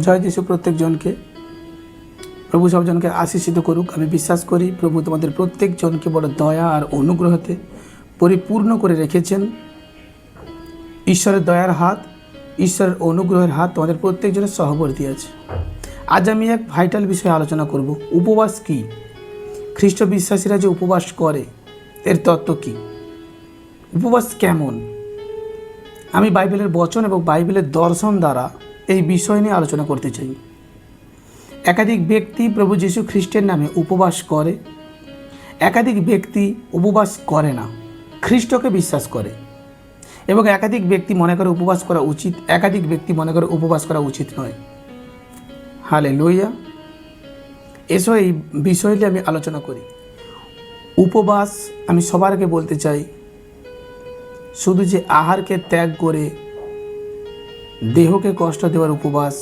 জয় যিশু প্রত্যেকজনকে, প্রভু সবজনকে আশীষিত করুক। আমি বিশ্বাস করি প্রভু তোমাদের প্রত্যেকজনকে বড় দয়া আর অনুগ্রহতে পরিপূর্ণ করে রেখেছেন। ঈশ্বরের দয়ার হাত, ঈশ্বরের অনুগ্রহের হাত তোমাদের প্রত্যেকজনের সহবর্তী আছে। আজ আমি এক ভাইটাল বিষয়ে আলোচনা করব। উপবাস কি? খ্রিস্ট বিশ্বাসীরা যে উপবাস করে এর তত্ত্ব কি? উপবাস কেমন? আমি বাইবেলের বচন এবং বাইবেলের দর্শন দ্বারা এই বিষয় নিয়ে আলোচনা করতে চাই। একাধিক ব্যক্তি প্রভু যীশু খ্রিস্টের নামে উপবাস করে, একাধিক ব্যক্তি উপবাস করে না, খ্রিস্টকে বিশ্বাস করে। এবং একাধিক ব্যক্তি মনে করে উপবাস করা উচিত, একাধিক ব্যক্তি মনে করে উপবাস করা উচিত নয়। হালেলুয়া। এসব এই বিষয় নিয়ে আমি আলোচনা করি। উপবাস, আমি সবার আগে বলতে চাই, শুধু যে আহারকে ত্যাগ করে দেহকে কষ্ট দেওয়ার উপবাস,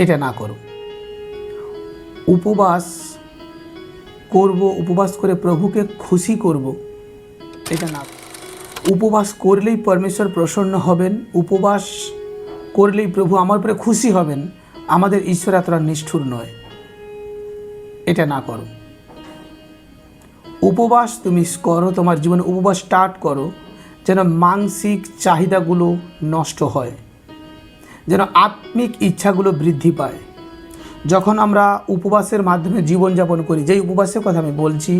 এটা না করো। উপবাস করব, উপবাস করে প্রভুকে খুশি করব, এটা না। উপবাস করলেই পরমেশ্বর প্রসন্ন হবেন, উপবাস করলেই প্রভু আমার উপরে খুশি হবেন, আমাদের ঈশ্বর এতটা নিষ্ঠুর নয়, এটা না করো। উপবাস তুমি করো, তোমার জীবনে উপবাস স্টার্ট করো যেন মানসিক চাহিদাগুলো নষ্ট হয়, যেন আত্মিক ইচ্ছাগুলো বৃদ্ধি পায়। যখন আমরা উপবাসের মাধ্যমে জীবনযাপন করি, যেই উপবাসের কথা আমি বলছি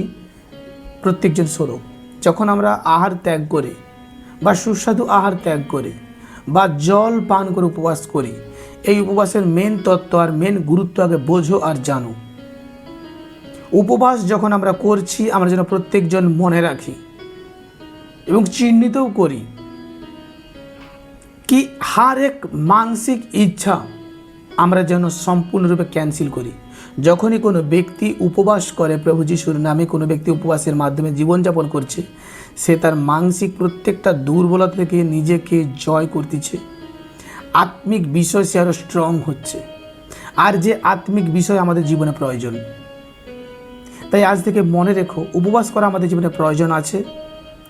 প্রত্যেকজন স্বরূপ, যখন আমরা আহার ত্যাগ করে বা সুস্বাদু আহার ত্যাগ করে বা জল পান করে উপবাস করি, এই উপবাসের মেন তত্ত্ব আর মেন গুরুত্ব আগে বোঝো আর জানো। উপবাস যখন আমরা করছি, আমরা যেন প্রত্যেকজন মনে রাখি এবং চিহ্নিতও করি কি হার এক মানসিক ইচ্ছা আমরা যেন সম্পূর্ণরূপে ক্যান্সেল করি। যখনই কোনো ব্যক্তি উপবাস করে, প্রভু যিশুর নামে কোনো ব্যক্তি উপবাসের মাধ্যমে জীবনযাপন করছে, সে তার মানসিক প্রত্যেকটা দুর্বলতা থেকে নিজেকে জয় করতেছে, আত্মিক বিষয় সে আরও স্ট্রং হচ্ছে। আর যে আত্মিক বিষয় আমাদের জীবনে প্রয়োজন, তাই আজ থেকে মনে রেখো, উপবাস করা আমাদের জীবনে প্রয়োজন আছে,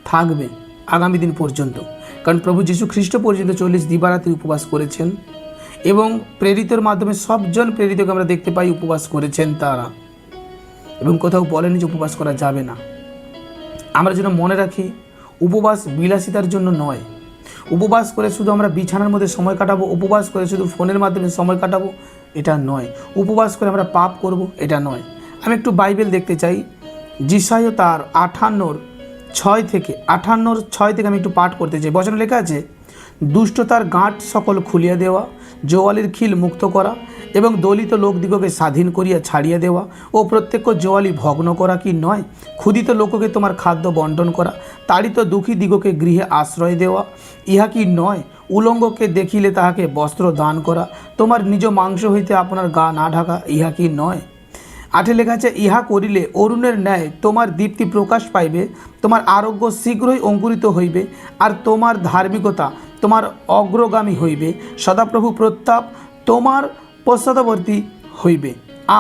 থাকবে আগামী দিন পর্যন্ত। কারণ প্রভু যীশু খ্রিস্ট পর্যন্ত 40 দিবারাত্রি উপবাস করেছেন এবং প্রেরিতের মাধ্যমে সবজন প্রেরিতকে আমরা দেখতে পাই উপবাস করেছেন তারা, এবং কোথাও বলেনি যে উপবাস করা যাবে না। আমরা যেন মনে রাখি, উপবাস বিলাসিতার জন্য নয়। উপবাস করে শুধু আমরা বিছানার মধ্যে সময় কাটাবো, উপবাস করে শুধু ফোনের মাধ্যমে সময় কাটাবো, এটা নয়। উপবাস করে আমরা পাপ করব, এটা নয়। আমি একটু বাইবেল দেখতে চাই, যিশায়া তার 58:6 থেকে আমি একটু পাঠ করতে চাই। বচনে লেখা আছে, দুষ্টতার গাঁট সকল খুলিয়া দেওয়া, জোয়ালির খিল মুক্ত করা এবং দলিত লোকদিগকে স্বাধীন করিয়া ছাড়িয়া দেওয়া ও প্রত্যেক জোয়ালি ভগ্ন করা কি নয়? ক্ষুদিত লোককে তোমার খাদ্য বন্টন করা, তাড়িত দুঃখী দিগকে গৃহে আশ্রয় দেওয়া, ইহা কি নয়? উলঙ্গকে দেখিলে তাহাকে বস্ত্র দান করা, তোমার নিজ মাংস হইতে আপনার গা না ঢাকা, ইহা কি নয়? 8 লেখা আছে, ইহা করিলে অরুণের ন্যায় তোমার দীপ্তি প্রকাশ পাইবে, তোমার আরোগ্য শীঘ্রই অঙ্কুরিত হইবে, আর তোমার ধার্মিকতা তোমার অগ্রগামী হইবে, সদাপ্রভু প্রতাপ তোমার পশ্চাৎবর্তী হইবে।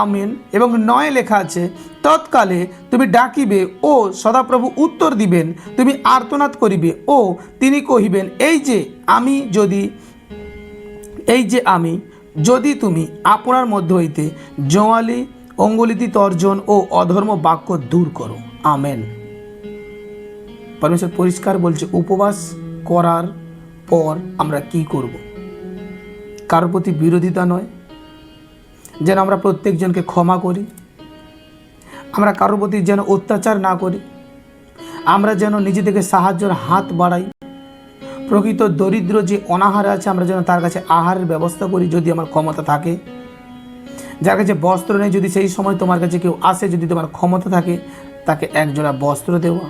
আমেন। এবং 9 লেখা আছে, তৎকালে তুমি ডাকিবে ও সদাপ্রভু উত্তর দিবেন, তুমি আর্তনাদ করিবে ও তিনি কহিবেন, এই যে আমি যদি তুমি আপনার মধ্য হইতে জোয়ালি, অঙ্গলিতি, তর্জন ও অধর্ম বাক্য দূর করো। আমেন। পরমেশ্বর পরিষ্কার বলছে, উপবাস করার পর আমরা কি করব? কারোর প্রতি বিরোধিতা নয়, যেন আমরা প্রত্যেকজনকে ক্ষমা করি, আমরা কারোর প্রতি যেন অত্যাচার না করি, আমরা যেন নিজে থেকে সাহায্যের হাত বাড়াই। প্রকৃত দরিদ্র যে অনাহারে আছে, আমরা যেন তার কাছে আহারের ব্যবস্থা করি যদি আমার ক্ষমতা থাকে। যার কাছে বস্ত্র নেই, যদি সেই সময় তোমার কাছে কেউ আসে, যদি তোমার ক্ষমতা থাকে, তাকে একজোড়া বস্ত্র দেওয়া।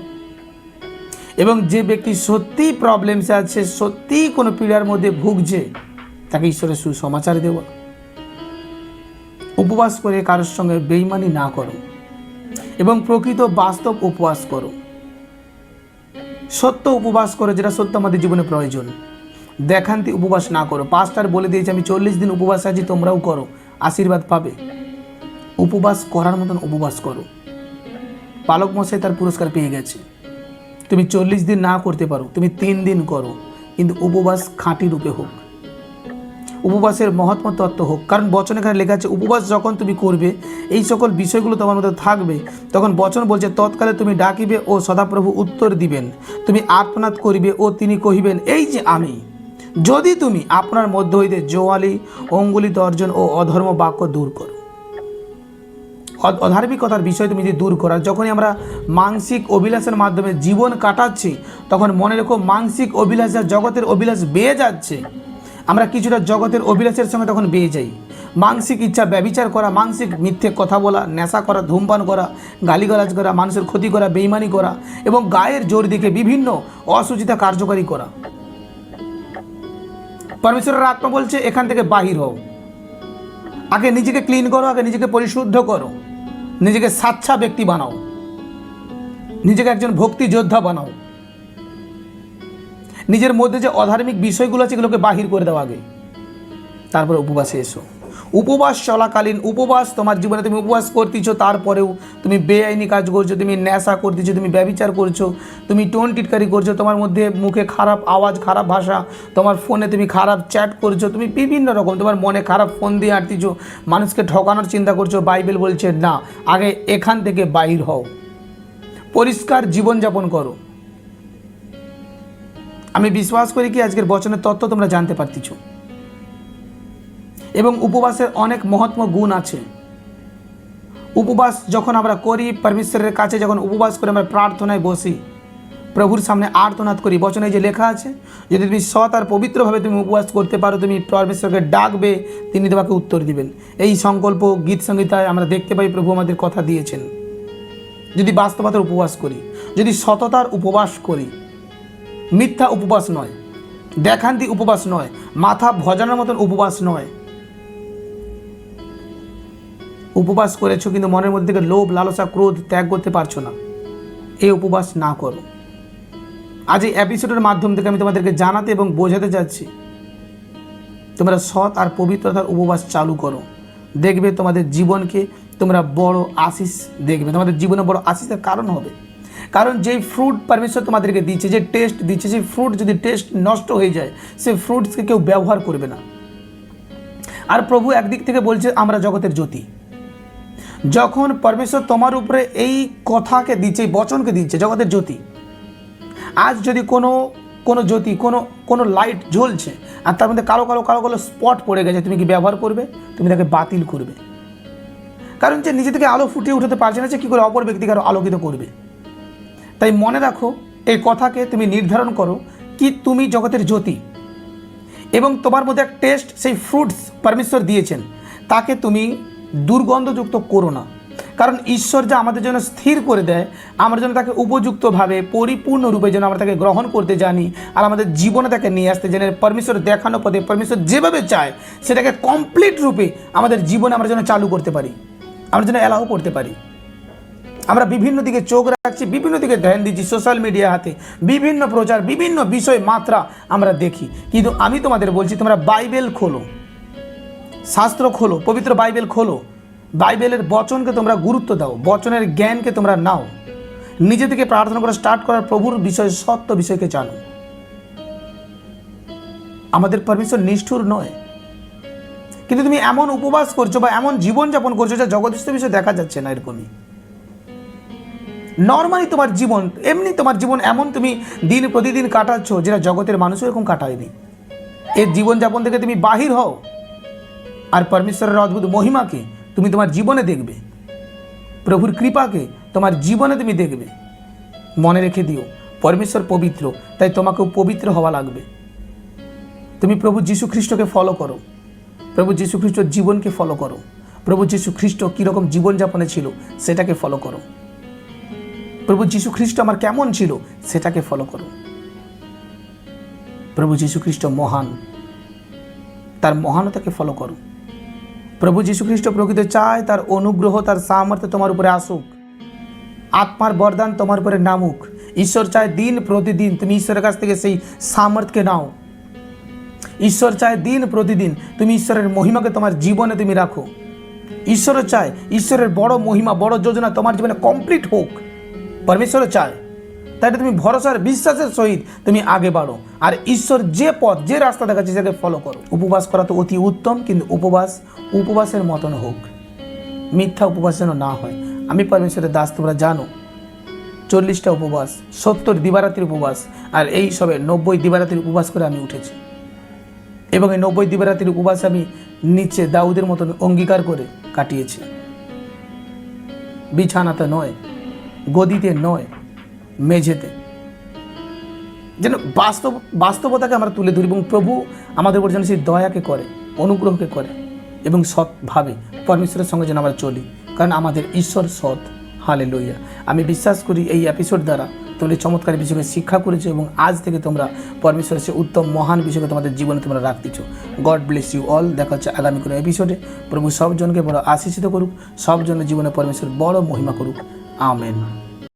এবং যে ব্যক্তি সত্যিই প্রবলেমসে আছে, সত্যিই কোনো পীড়ার মধ্যে ভুগছে, তাকে ঈশ্বরের সুসমাচার দেওয়া। উপবাস করে কারোর সঙ্গে বেইমানি না করো এবং প্রকৃত বাস্তব উপবাস করো। সত্য উপবাস করো, যেটা সত্য আমাদের জীবনে প্রয়োজন। দেখান্তি উপবাস না করো। পাস্টার বলে দিয়েছে আমি 40 দিন উপবাস আছি, তোমরাও করো, আশীর্বাদ পাবে। উপবাস করার মতন উপবাস করো। পালক মশাই তার পুরস্কার পেয়ে গেছে। তুমি 40 দিন না করতে পারো, তুমি 3 দিন করো, কিন্তু উপবাস খাঁটি রূপে হোক। উপবাসের মহাত্ম তত্ত্ব হোক। কারণ বচন এখানে লেখা আছে উপবাস যখন তুমি করবে, এই সকল বিষয়গুলো তোমার মধ্যে থাকবে, তখন বচন বলছে তৎকালে তুমি ডাকিবে ও সদাপ্রভু উত্তর দিবেন, তুমি আর্তনাদ করিবে ও তিনি কহিবেন এই যে আমি। যদি তুমি আপনার মধ্য হইতে জোয়ালি, অঙ্গুলি তর্জন ও অধর্ম বাক্য দূর করো। অধার্মিকতার বিষয় তুমি যদি দূর করা, যখনই আমরা মানসিক অভিলাষের মাধ্যমে জীবন কাটাচ্ছি, তখন মনে রেখো মানসিক অভিলাষ যা জগতের অভিলাষ বেয়ে যাচ্ছে, আমরা কিছুটা জগতের অভিলাষের সঙ্গে তখন বেয়ে যাই। মানসিক ইচ্ছা ব্যভিচার করা, মানসিক মিথ্যে কথা বলা, নেশা করা, ধূমপান করা, গালিগালাজ করা, মানুষের ক্ষতি করা, বেইমানি করা এবং গায়ের জোর দিকে বিভিন্ন অসুচিতা কার্যকারী করা। পরমেশ্বরের আত্মা বলছে এখান থেকে বাহির হও। আগে নিজেকে ক্লিন করো, আগে নিজেকে পরিশুদ্ধ করো, নিজেকে সাচ্চা ব্যক্তি বানাও, নিজেকে একজন ভক্তি যোদ্ধা বানাও। নিজের মধ্যে যে অধার্মিক বিষয়গুলো আছে এগুলোকে বাহির করে দাও আগে, তারপরে উপবাসে এসো। উপবাস চলাকালীন, উপবাস তোমার জীবনে তুমি উপবাস করতেছো, তারপরেও তুমি বেআইনি কাজ করছো, তুমি নেশা করতেছো, তুমি ব্যভিচার করছো, তুমি টোন টিটকারি করছো, তোমার মধ্যে মুখে খারাপ আওয়াজ, খারাপ ভাষা, তোমার ফোনে তুমি খারাপ চ্যাট করছো, তুমি বিভিন্ন রকম তোমার মনে খারাপ ফোন দিয়ে আটতিছো, মানুষকে ঠকানোর চিন্তা করছো। বাইবেল বলছে না, আগে এখান থেকে বাহির হও, পরিষ্কার জীবনযাপন করো। আমি বিশ্বাস করি কি আজকের বচনের তত্ত্ব তোমরা জানতে পারতেছো। এবং উপবাসের অনেক মহত্ম গুণ আছে। উপবাস যখন আমরা করি, পরমেশ্বরের কাছে যখন উপবাস করে আমরা প্রার্থনায় বসি, প্রভুর সামনে আর্তনাদ করি, বচনে যে লেখা আছে যদি তুমি সৎ আর পবিত্রভাবে তুমি উপবাস করতে পারো, তুমি পরমেশ্বরকে ডাকবে, তিনি তোমাকে উত্তর দিবেন। এই সংকল্প গীত সংহিতায় আমরা দেখতে পাই প্রভু আমাদের কথা দিয়েছেন। যদি বাস্তবতার উপবাস করি, যদি সততার উপবাস করি, মিথ্যা উপবাস নয়, দেখান্তি উপবাস নয়, মাথা ভজানোর মতন উপবাস নয়। উপবাস করেছো কিন্তু মনের মধ্যে থেকে লোভ, লালসা, ক্রোধ ত্যাগ করতে পারছো না, এই উপবাস না করো। আজ এই এপিসোডের মাধ্যম থেকে আমি তোমাদেরকে জানাতে এবং বোঝাতে যাচ্ছি, তোমরা সৎ আর পবিত্রতার উপবাস চালু করো, দেখবে তোমাদের জীবনকে তোমরা বড় আশিস দেখবে, তোমাদের জীবনে বড় আশিসের কারণ হবে। কারণ যেই ফ্রুট পরমেশ্বর তোমাদেরকে দিচ্ছে, যে টেস্ট দিচ্ছে, সেই ফ্রুট যদি টেস্ট নষ্ট হয়ে যায়, সেই ফ্রুটসকে কেউ ব্যবহার করবে না। আর প্রভু একদিক থেকে বলছে আমরা জগতের জ্যোতি। যখন পরমেশ্বর তোমার উপরে এই কথাকে দিচ্ছে, এই বচনকে দিচ্ছে, জগতের জ্যোতি, আজ যদি কোনো জ্যোতি, কোনো লাইট জ্বলছে আর তার মধ্যে কালো কালো কালো কালো স্পট পড়ে গেছে, তুমি কি ব্যবহার করবে? তুমি তাকে বাতিল করবে। কারণ যে নিজে থেকে আলো ফুটিয়ে উঠাতে পারছে না, সে কী করে অপর ব্যক্তিকে আরও আলোকিত করবে? তাই মনে রাখো, এই কথাকে তুমি নির্ধারণ করো কি তুমি জগতের জ্যোতি, এবং তোমার মধ্যে এক টেস্ট, সেই ফ্রুটস পরমেশ্বর দিয়েছেন, তাকে তুমি দুর্গন্ধযুক্ত করো না। কারণ ঈশ্বর যা আমাদের জন্য স্থির করে দেয়, আমরা যেন তাকে উপযুক্তভাবে পরিপূর্ণরূপে যেন আমরা তাকে গ্রহণ করতে জানি, আর আমাদের জীবনে তাকে নিয়ে আসতে জানি। পরমেশ্বর দেখানো পথে পরমেশ্বর যেভাবে চায় সেটাকে কমপ্লিট রূপে আমাদের জীবনে আমরা যেন চালু করতে পারি, আমরা যেন অ্যালাউ করতে পারি। আমরা বিভিন্ন দিকে চোখ রাখছি, বিভিন্ন দিকে ধ্যান দিচ্ছি, সোশ্যাল মিডিয়া হাতে বিভিন্ন প্রচার, বিভিন্ন বিষয় মাত্রা আমরা দেখি, কিন্তু আমি তোমাদের বলছি তোমরা বাইবেল খোলো, শাস্ত্র খোলো, পবিত্র বাইবেল খোলো, বাইবেলের বচনকে তোমরা গুরুত্ব দাও, বচনের জ্ঞানকে তোমরা নাও, নিজে থেকে প্রার্থনা করা স্টার্ট করার, প্রভুর বিষয়, সত্য বিষয়কে জানো। আমাদের পরমেশ্বর নিষ্ঠুর নয়, কিন্তু তুমি এমন উপবাস করছো বা এমন জীবনযাপন করছো যা জগদীশ বিষয় দেখা যাচ্ছে না। এরকমই নর্মালি তোমার জীবন, এমনি তোমার জীবন এমন তুমি দিন প্রতিদিন কাটাচ্ছ যেটা জগতের মানুষও এরকম কাটায়নি। এর জীবনযাপন থেকে তুমি বাহির হও, আর পরমেশ্বরের অদ্ভুত মহিমাকে তুমি তোমার জীবনে দেখবে, প্রভুর কৃপাকে তোমার জীবনে তুমি দেখবে। মনে রেখে দিও, পরমেশ্বর পবিত্র, তাই তোমাকেও পবিত্র হওয়া লাগবে। তুমি প্রভু যীশু খ্রিস্টকে ফলো করো, প্রভু যীশু খ্রিস্টর জীবনকে ফলো করো, প্রভু যীশু খ্রিস্ট কীরকম জীবনযাপনে ছিল সেটাকে ফলো করো, প্রভু যীশু খ্রিস্ট আমার কেমন ছিল সেটাকে ফলো করো। প্রভু যীশু খ্রিস্ট মহান, তার মহানতাকে ফলো করো। প্রভু যীশু খ্রিস্ট প্রকৃত চায় তার অনুগ্রহ, তার সামর্থ্য তোমার উপরে আসুক, আত্মার বরদান তোমার উপরে নামুক। ঈশ্বর চায় দিন প্রতিদিন তুমি ঈশ্বরের কাছ থেকে সেই সামর্থ্যকে নাও। ঈশ্বর চায় দিন প্রতিদিন তুমি ঈশ্বরের মহিমাকে তোমার জীবনে তুমি রাখো। ঈশ্বরও চায় ঈশ্বরের বড় মহিমা, বড় যোজনা তোমার জীবনে কমপ্লিট হোক। পরমেশ্বরও চায় তাই তুমি ভরসার বিশ্বাসের সহিত তুমি আগে বাড়ো, আর ঈশ্বর যে পথ যে রাস্তা দেখাচ্ছে সেটাকে ফলো করো। উপবাস করা তো অতি উত্তম, কিন্তু উপবাসের মতন হোক, মিথ্যা উপবাস যেন না হয়। আমি পরমেশ্বরের দাস, তোমরা জানো 40টা উপবাস, 70 দিবারাত্রির উপবাস, আর এই সবে 90 দিবারাত্রির উপবাস করে আমি উঠেছি। এবং এই 90 দিবারাত্রির উপবাস আমি নিচে দাউদের মতন অঙ্গীকার করে কাটিয়েছি। বিছানাতে নয়, গদিতে নয়, মেঝেতে। যেন বাস্তবতাকে আমরা তুলে ধরি এবং প্রভু আমাদের উপর যেন সেই দয়াকে করে, অনুগ্রহকে করে, এবং সৎভাবে পরমেশ্বরের সঙ্গে যেন আমরা চলি, কারণ আমাদের ঈশ্বর সৎ। হালেলুয়া। আমি বিশ্বাস করি এই এপিসোড দ্বারা তোমরা চমৎকার বিষয়কে শিক্ষা করেছো এবং আজ থেকে তোমরা পরমেশ্বরের সে উত্তম মহান বিষয়কে তোমাদের জীবনে তোমরা রাখতেছো। God bless you all. দেখা হচ্ছে আগামী কোনো এপিসোডে। প্রভু সব জনকে বড় আশীষিত করুক, সব জনের জীবনে পরমেশ্বর বড় মহিমা করুক। আমেন।